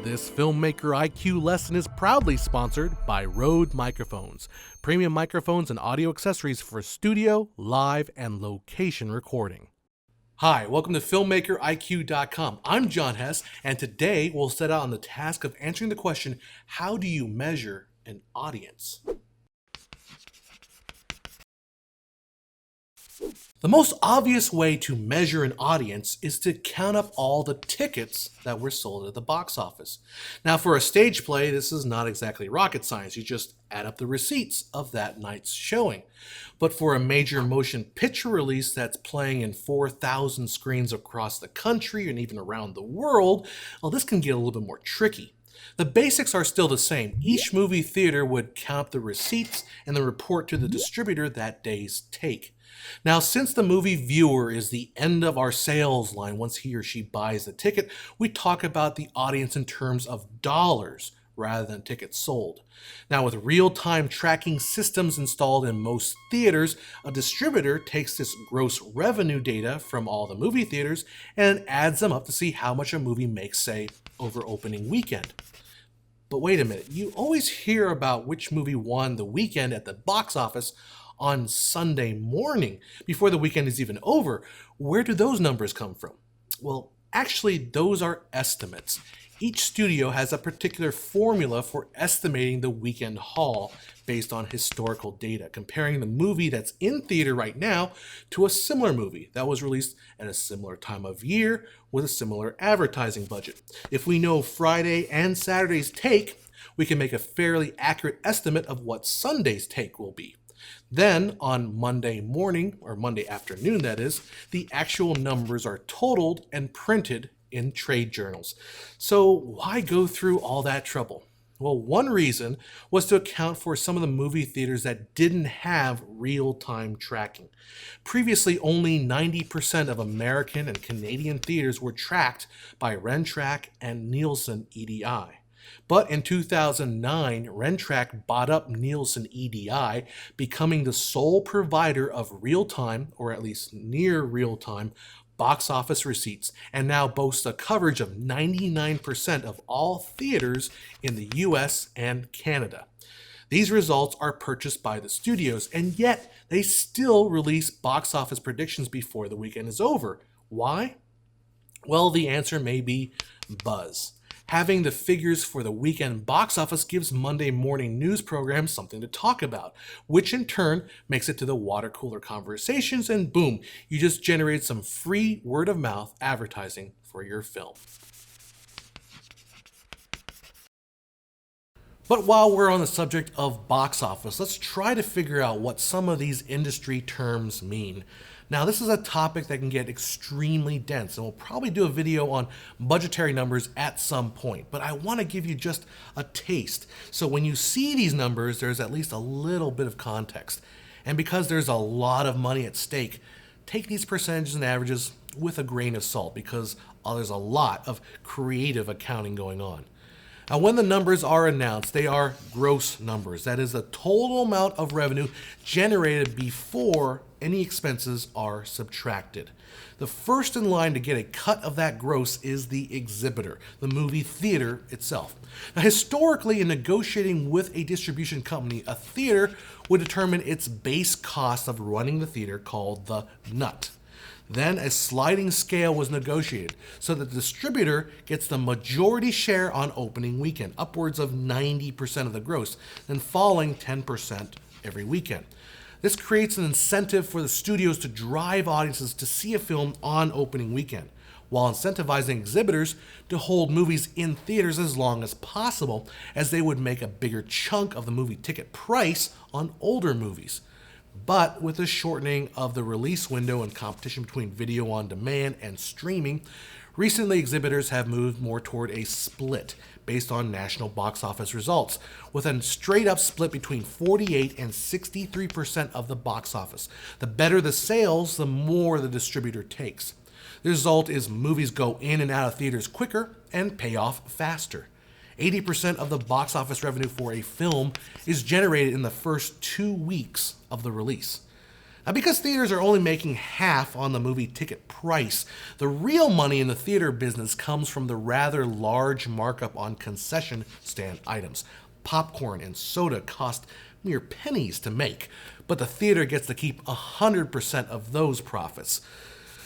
This Filmmaker IQ lesson is proudly sponsored by Rode Microphones, premium microphones and audio accessories for studio, live, and location recording. Hi, welcome to FilmmakerIQ.com. I'm John Hess, and today we'll set out on the task of answering the question, how do you measure an audience? The most obvious way to measure an audience is to count up all the tickets that were sold at the box office. Now, for a stage play, this is not exactly rocket science. You just add up the receipts of that night's showing. But for a major motion picture release that's playing in 4,000 screens across the country and even around the world, well, this can get a little bit more tricky. The basics are still the same. Each movie theater would count up the receipts and then report to the distributor that day's take. Now, since the movie viewer is the end of our sales line once he or she buys the ticket, we talk about the audience in terms of dollars rather than tickets sold. Now, with real-time tracking systems installed in most theaters, a distributor takes this gross revenue data from all the movie theaters and adds them up to see how much a movie makes, say, over opening weekend. But wait a minute, you always hear about which movie won the weekend at the box office on Sunday morning, before the weekend is even over. Where do those numbers come from? Well, actually, those are estimates. Each studio has a particular formula for estimating the weekend haul based on historical data, comparing the movie that's in theater right now to a similar movie that was released at a similar time of year with a similar advertising budget. If we know Friday and Saturday's take, we can make a fairly accurate estimate of what Sunday's take will be. Then, on Monday morning, or Monday afternoon that is, the actual numbers are totaled and printed in trade journals. So why go through all that trouble? Well, one reason was to account for some of the movie theaters that didn't have real-time tracking. Previously, only 90% of American and Canadian theaters were tracked by Rentrack and Nielsen EDI. But in 2009, Rentrack bought up Nielsen EDI, becoming the sole provider of real-time, or at least near real-time, box office receipts, and now boasts a coverage of 99% of all theaters in the US and Canada. These results are purchased by the studios, and yet they still release box office predictions before the weekend is over. Why? Well, the answer may be buzz. Having the figures for the weekend box office gives Monday morning news programs something to talk about, which in turn makes it to the water cooler conversations, and boom, you just generated some free word-of-mouth advertising for your film. But while we're on the subject of box office, let's try to figure out what some of these industry terms mean. Now, this is a topic that can get extremely dense, and we'll probably do a video on budgetary numbers at some point, but I want to give you just a taste. So when you see these numbers, there's at least a little bit of context. And because there's a lot of money at stake, take these percentages and averages with a grain of salt, because there's a lot of creative accounting going on. Now, when the numbers are announced, they are gross numbers. That is the total amount of revenue generated before any expenses are subtracted. The first in line to get a cut of that gross is the exhibitor, the movie theater itself. Now, historically, in negotiating with a distribution company, a theater would determine its base cost of running the theater, called the nut. Then a sliding scale was negotiated, so that the distributor gets the majority share on opening weekend, upwards of 90% of the gross, then falling 10% every weekend. This creates an incentive for the studios to drive audiences to see a film on opening weekend, while incentivizing exhibitors to hold movies in theaters as long as possible, as they would make a bigger chunk of the movie ticket price on older movies. But with the shortening of the release window and competition between video on demand and streaming, recently exhibitors have moved more toward a split based on national box office results, with a straight-up split between 48 and 63% of the box office. The better the sales, the more the distributor takes. The result is movies go in and out of theaters quicker and pay off faster. 80% of the box office revenue for a film is generated in the first 2 weeks of the release. Now, because theaters are only making half on the movie ticket price, the real money in the theater business comes from the rather large markup on concession stand items. Popcorn and soda cost mere pennies to make, but the theater gets to keep 100% of those profits.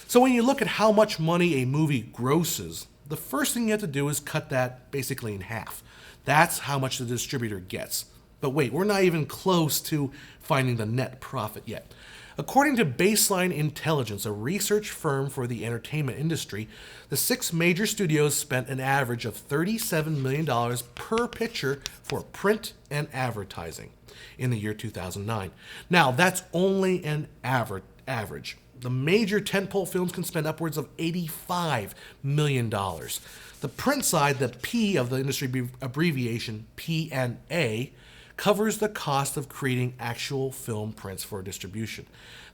So when you look at how much money a movie grosses, the first thing you have to do is cut that basically in half. That's how much the distributor gets. But wait, we're not even close to finding the net profit yet. According to Baseline Intelligence, a research firm for the entertainment industry, the 6 major studios spent an average of $37 million per picture for print and advertising in the year 2009. Now, that's only an average. The major tentpole films can spend upwards of $85 million. The print side, the P of the industry abbreviation P&A, covers the cost of creating actual film prints for distribution.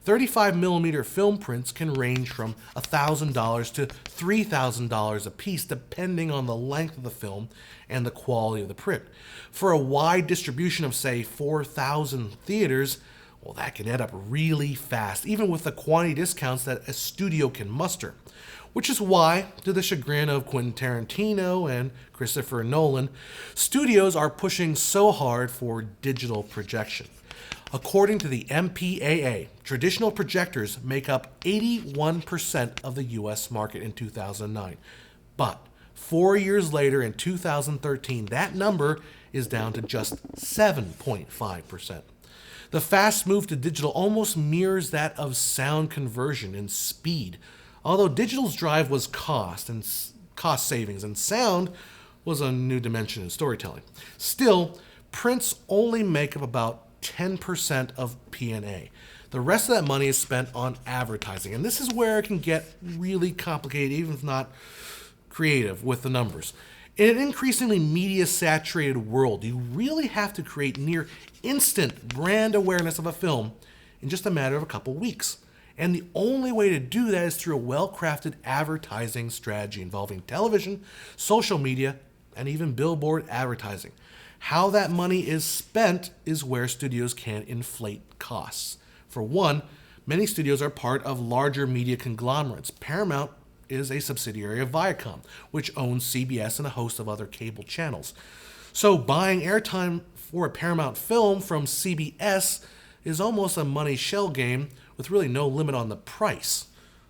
35mm film prints can range from $1,000 to $3,000 a piece, depending on the length of the film and the quality of the print. For a wide distribution of, say, 4,000 theaters, well, that can add up really fast, even with the quantity discounts that a studio can muster. Which is why, to the chagrin of Quentin Tarantino and Christopher Nolan, studios are pushing so hard for digital projection. According to the MPAA, traditional projectors make up 81% of the US market in 2009. But 4 years later, in 2013, that number is down to just 7.5%. The fast move to digital almost mirrors that of sound conversion and speed, although digital's drive was cost savings, and sound was a new dimension in storytelling. Still, prints only make up about 10% of P&A. The rest of that money is spent on advertising, and this is where it can get really complicated, even if not creative, with the numbers. In an increasingly media-saturated world, you really have to create near instant brand awareness of a film in just a matter of a couple weeks. And the only way to do that is through a well-crafted advertising strategy involving television, social media, and even billboard advertising. How that money is spent is where studios can inflate costs. For one, many studios are part of larger media conglomerates. Paramount is a subsidiary of Viacom, which owns CBS and a host of other cable channels. So buying airtime for a Paramount film from CBS is almost a money shell game with really no limit on the price.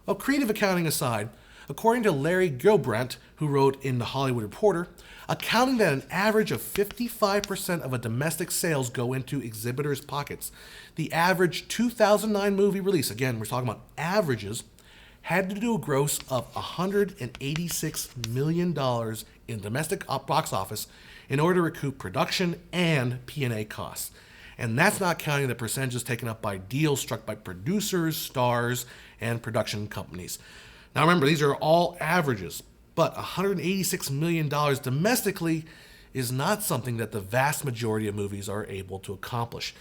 Well, creative accounting aside, according to Larry Gilbrandt, who wrote in The Hollywood Reporter, accounting that an average of 55% of a domestic sales go into exhibitors' pockets, the average 2009 movie release, again, we're talking about averages, had to do a gross of $186 million in domestic box office in order to recoup production and P&A costs. And that's not counting the percentages taken up by deals struck by producers, stars, and production companies. Now remember, these are all averages, but $186 million domestically is not something that the vast majority of movies are able to accomplish.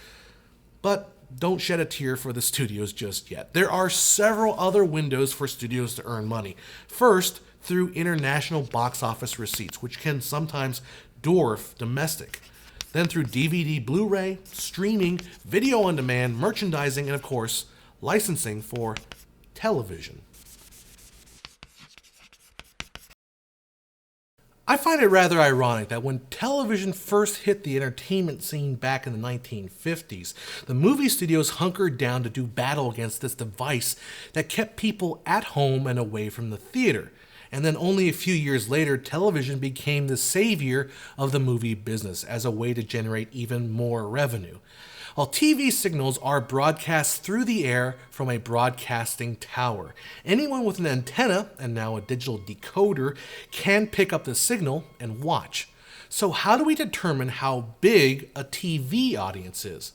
But don't shed a tear for the studios just yet. There are several other windows for studios to earn money. First, through international box office receipts, which can sometimes dwarf domestic. Then through DVD, Blu-ray, streaming, video on demand, merchandising, and of course, licensing for television. I find it rather ironic that when television first hit the entertainment scene back in the 1950s, the movie studios hunkered down to do battle against this device that kept people at home and away from the theater. And then only a few years later, television became the savior of the movie business as a way to generate even more revenue. While TV signals are broadcast through the air from a broadcasting tower, anyone with an antenna, and now a digital decoder, can pick up the signal and watch. So how do we determine how big a TV audience is?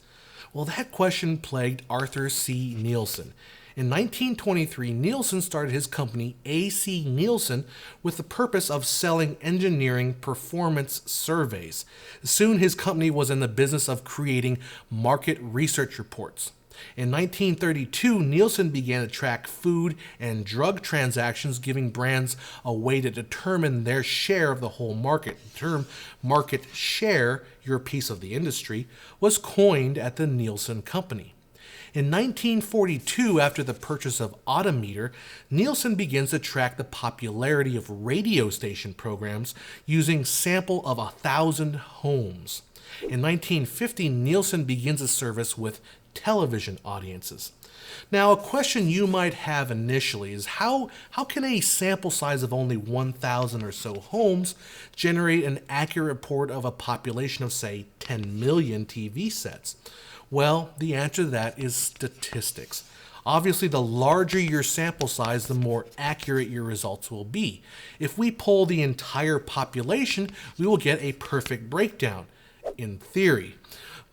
Well, that question plagued Arthur C. Nielsen. In 1923, Nielsen started his company A.C. Nielsen with the purpose of selling engineering performance surveys. Soon his company was in the business of creating market research reports. In 1932, Nielsen began to track food and drug transactions, giving brands a way to determine their share of the whole market. The term market share, your piece of the industry, was coined at the Nielsen Company. In 1942, after the purchase of Autometer, Nielsen begins to track the popularity of radio station programs using sample of 1,000 homes. In 1950, Nielsen begins a service with television audiences. Now, a question you might have initially is how can a sample size of only 1,000 or so homes generate an accurate report of a population of, say, 10 million TV sets? Well, the answer to that is statistics. Obviously, the larger your sample size, the more accurate your results will be. If we poll the entire population, we will get a perfect breakdown, in theory.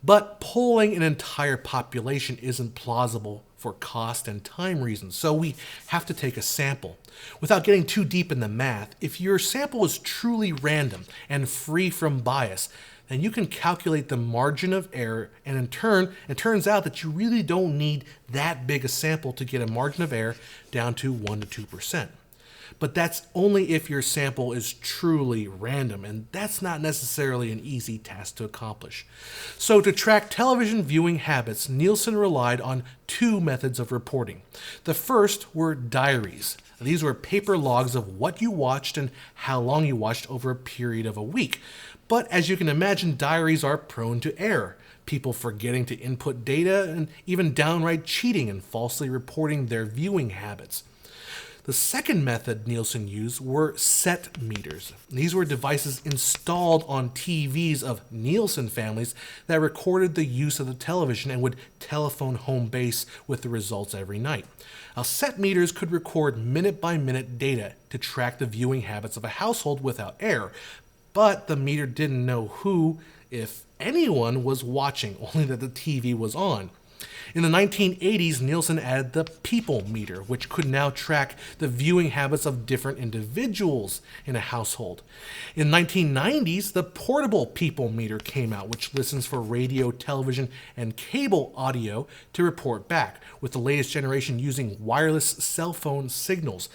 But polling an entire population isn't plausible for cost and time reasons, so we have to take a sample. Without getting too deep in the math, if your sample is truly random and free from bias, then you can calculate the margin of error, and in turn, it turns out that you really don't need that big a sample to get a margin of error down to 1 to 2%. But that's only if your sample is truly random, and that's not necessarily an easy task to accomplish. So to track television viewing habits, Nielsen relied on two methods of reporting. The first were diaries. These were paper logs of what you watched and how long you watched over a period of a week. But as you can imagine, diaries are prone to error, people forgetting to input data and even downright cheating and falsely reporting their viewing habits. The second method Nielsen used were set meters. These were devices installed on TVs of Nielsen families that recorded the use of the television and would telephone home base with the results every night. Now, set meters could record minute-by-minute data to track the viewing habits of a household without error, but the meter didn't know who, if anyone, was watching, only that the TV was on. In the 1980s, Nielsen added the people meter, which could now track the viewing habits of different individuals in a household. In the 1990s, the portable people meter came out, which listens for radio, television, and cable audio to report back, with the latest generation using wireless cell phone signals.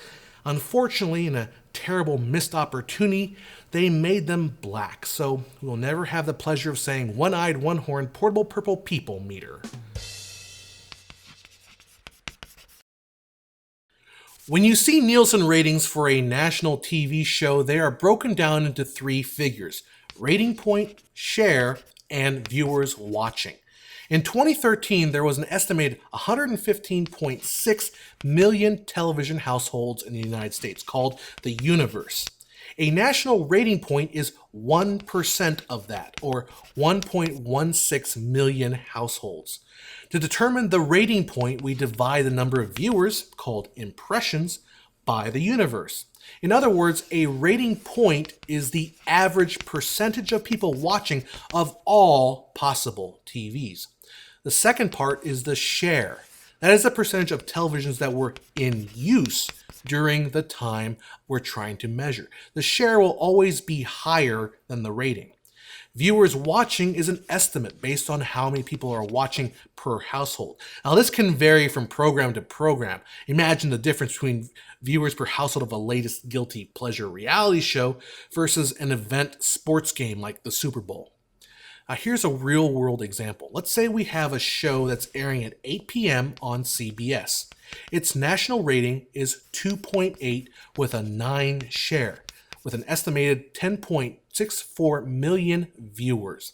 Unfortunately, in a terrible missed opportunity, they made them black, so we'll never have the pleasure of saying one-eyed, one-horned, portable purple people meter. When you see Nielsen ratings for a national TV show, they are broken down into three figures: rating point, share, and viewers watching. In 2013, there was an estimated 115.6 million television households in the United States, called the universe. A national rating point is 1% of that, or 1.16 million households. To determine the rating point, we divide the number of viewers, called impressions, by the universe. In other words, a rating point is the average percentage of people watching of all possible TVs. The second part is the share. That is the percentage of televisions that were in use during the time we're trying to measure. The share will always be higher than the rating. Viewers watching is an estimate based on how many people are watching per household. Now, this can vary from program to program. Imagine the difference between viewers per household of a latest guilty pleasure reality show versus an event sports game like the Super Bowl. Now, here's a real-world example. Let's say we have a show that's airing at 8 p.m. on CBS. Its national rating is 2.8 with a 9 share, with an estimated 10.64 million viewers.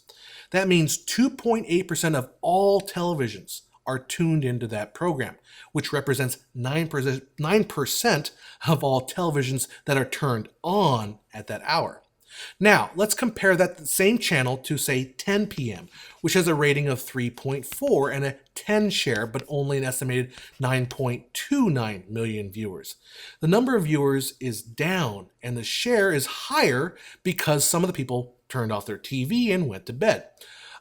That means 2.8% of all televisions are tuned into that program, which represents 9% of all televisions that are turned on at that hour. Now, let's compare that same channel to, say, 10 p.m., which has a rating of 3.4 and a 10 share, but only an estimated 9.29 million viewers. The number of viewers is down, and the share is higher because some of the people turned off their TV and went to bed.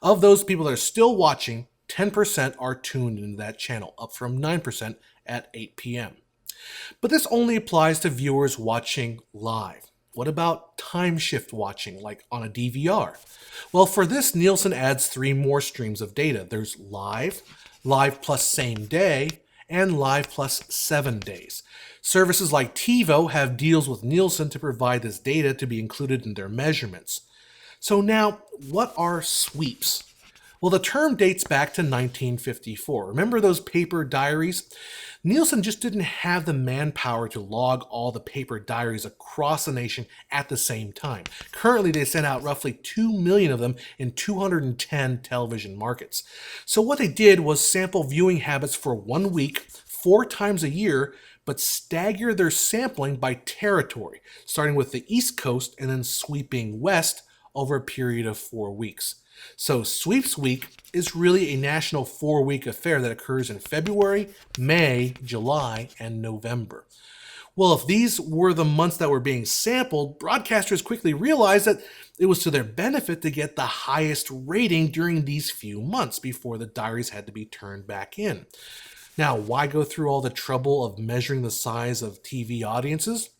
Of those people that are still watching, 10% are tuned into that channel, up from 9% at 8 p.m. But this only applies to viewers watching live. What about time shift watching, like on a DVR? Well, for this, Nielsen adds 3 more streams of data. There's live, live plus same day, and live plus 7 days. Services like TiVo have deals with Nielsen to provide this data to be included in their measurements. So now, what are sweeps? Well, the term dates back to 1954. Remember those paper diaries? Nielsen just didn't have the manpower to log all the paper diaries across the nation at the same time. Currently, they send out roughly 2 million of them in 210 television markets. So what they did was sample viewing habits for 1 week, 4 times a year, but stagger their sampling by territory, starting with the East Coast and then sweeping west over a period of 4 weeks. So Sweeps Week is really a national 4-week affair that occurs in February, May, July, and November. Well, if these were the months that were being sampled, broadcasters quickly realized that it was to their benefit to get the highest rating during these few months before the diaries had to be turned back in. Now, why go through all the trouble of measuring the size of TV audiences?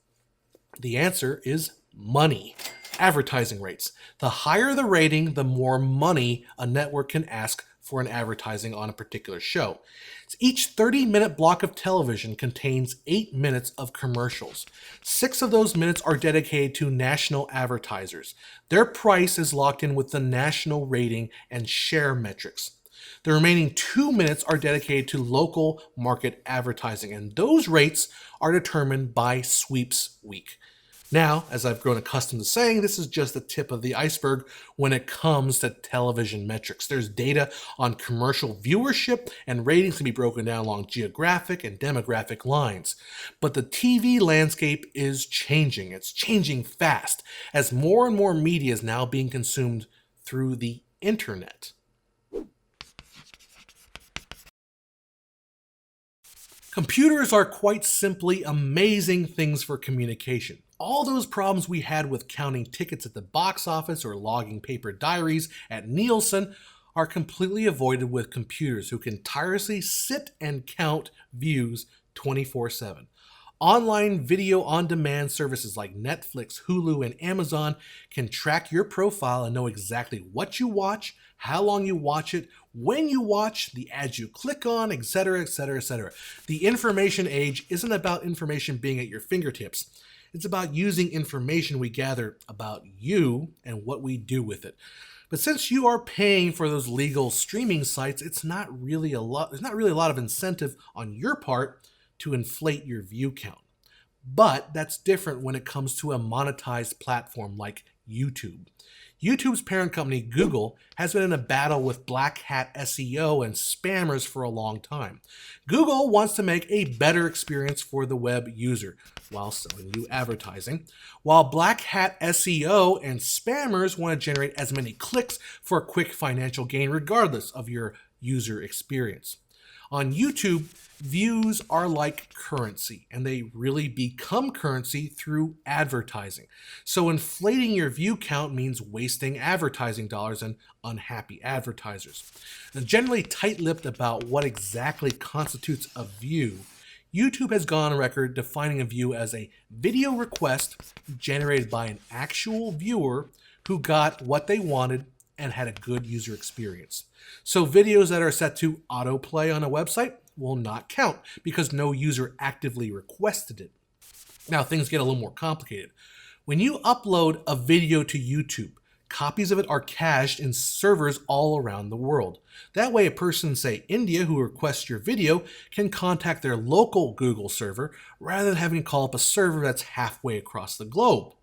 The answer is money. Advertising rates. The higher the rating, the more money a network can ask for an advertising on a particular show. Each 30-minute block of television contains 8 minutes of commercials. 6 of those minutes are dedicated to national advertisers. Their price is locked in with the national rating and share metrics. The remaining 2 minutes are dedicated to local market advertising, and those rates are determined by Sweeps Week. Now, as I've grown accustomed to saying, this is just the tip of the iceberg when it comes to television metrics. There's data on commercial viewership, and ratings can be broken down along geographic and demographic lines. But the TV landscape is changing. It's changing fast, as more and more media is now being consumed through the internet. Computers are quite simply amazing things for communication. All those problems we had with counting tickets at the box office or logging paper diaries at Nielsen are completely avoided with computers who can tirelessly sit and count views 24/7. Online video on demand services like Netflix, Hulu, and Amazon can track your profile and know exactly what you watch, how long you watch it, when you watch, the ads you click on, etc., etc., etc. The information age isn't about information being at your fingertips. It's about using information we gather about you and what we do with it. But since you are paying for those legal streaming sites, there's not really a lot of incentive on your part to inflate your view count. But that's different when it comes to a monetized platform like YouTube. YouTube's parent company, Google, has been in a battle with black hat SEO and spammers for a long time. Google wants to make a better experience for the web user while selling you advertising, while black hat SEO and spammers want to generate as many clicks for a quick financial gain regardless of your user experience. On YouTube, views are like currency, and they really become currency through advertising. So inflating your view count means wasting advertising dollars and unhappy advertisers. And generally tight-lipped about what exactly constitutes a view, YouTube has gone on record defining a view as a video request generated by an actual viewer who got what they wanted and had a good user experience. So videos that are set to autoplay on a website will not count because no user actively requested it. Now things get a little more complicated. When you upload a video to YouTube, copies of it are cached in servers all around the world. That way a person, say India, who requests your video can contact their local Google server rather than having to call up a server that's halfway across the globe.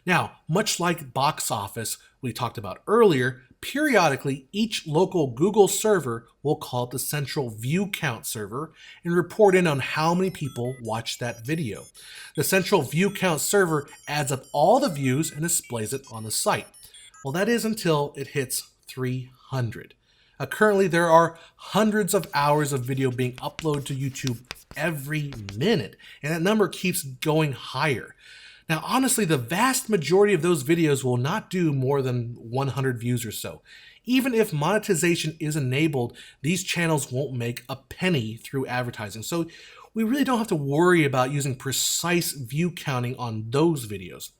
Now, much like box office we talked about earlier, periodically each local Google server will call it the central view count server and report in on how many people watched that video. The central view count server adds up all the views and displays it on the site. Well, that is until it hits 300. Currently, there are hundreds of hours of video being uploaded to YouTube every minute, and that number keeps going higher. Now, honestly, the vast majority of those videos will not do more than 100 views or so. Even if monetization is enabled, these channels won't make a penny through advertising. So we really don't have to worry about using precise view counting on those videos.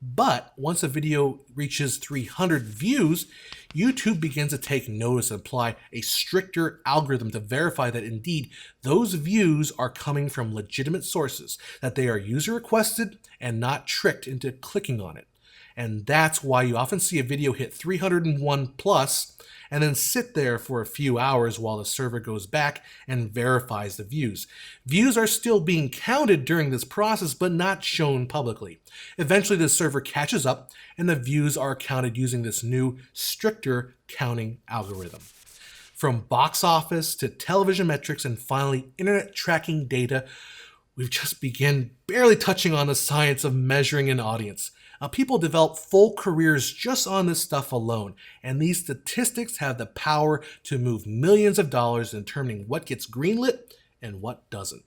But once a video reaches 300 views, YouTube begins to take notice and apply a stricter algorithm to verify that indeed those views are coming from legitimate sources, that they are user requested and not tricked into clicking on it. And that's why you often see a video hit 301 plus and then sit there for a few hours while the server goes back and verifies the views. Views are still being counted during this process, but not shown publicly. Eventually, the server catches up, and the views are counted using this new, stricter counting algorithm. From box office to television metrics and finally internet tracking data, we've just begun barely touching on the science of measuring an audience. People develop full careers just on this stuff alone, and these statistics have the power to move millions of dollars in determining what gets greenlit and what doesn't.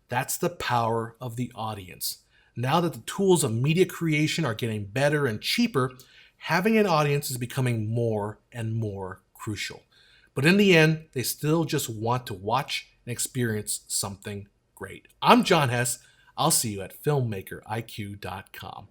That's the power of the audience. Now that the tools of media creation are getting better and cheaper, having an audience is becoming more and more crucial. But in the end, they still just want to watch and experience something great. I'm John Hess. I'll see you at filmmakeriq.com.